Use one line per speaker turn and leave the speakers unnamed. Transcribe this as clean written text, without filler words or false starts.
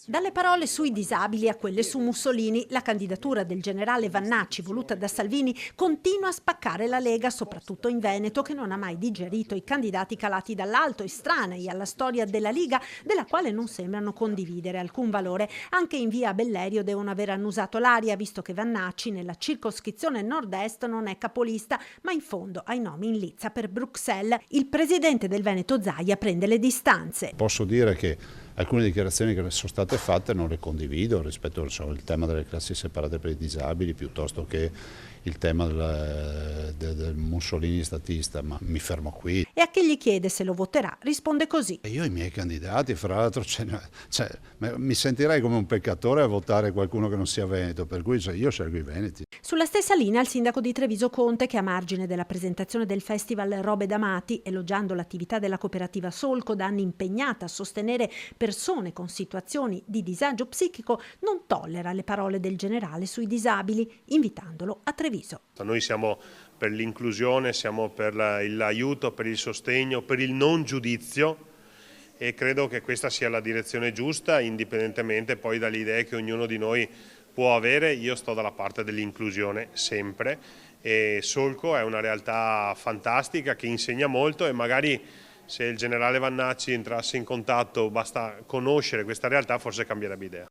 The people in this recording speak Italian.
Dalle parole sui disabili a quelle su Mussolini, la candidatura del generale Vannacci voluta da Salvini continua a spaccare la Lega, soprattutto in Veneto, che non ha mai digerito i candidati calati dall'alto, estranei alla storia della Liga, della quale non sembrano condividere alcun valore. Anche in via Bellerio devono aver annusato l'aria, visto che Vannacci nella circoscrizione nord-est non è capolista, ma in fondo ha i nomi in lizza per Bruxelles. Il presidente del Veneto Zaia prende le distanze.
Posso dire che alcune dichiarazioni che sono state fatte non le condivido rispetto al tema delle classi separate per i disabili, piuttosto che il tema del Mussolini statista, ma mi fermo qui.
E a chi gli chiede se lo voterà risponde così.
Io i miei candidati, fra l'altro, mi sentirei come un peccatore a votare qualcuno che non sia veneto, per cui io scelgo i veneti.
Sulla stessa linea il sindaco di Treviso Conte, che a margine della presentazione del festival Robe d'Amati, elogiando l'attività della cooperativa Solco, da anni impegnata a sostenere persone con situazioni di disagio psichico, non tollera le parole del generale sui disabili, invitandolo a Treviso.
Noi siamo per l'inclusione, siamo per l'aiuto, per il sostegno, per il non giudizio, e credo che questa sia la direzione giusta, indipendentemente poi dalle idee che ognuno di noi può avere. Io sto dalla parte dell'inclusione sempre, e Solco è una realtà fantastica che insegna molto, e magari se il generale Vannacci entrasse in contatto, basta conoscere questa realtà, forse cambierebbe idea.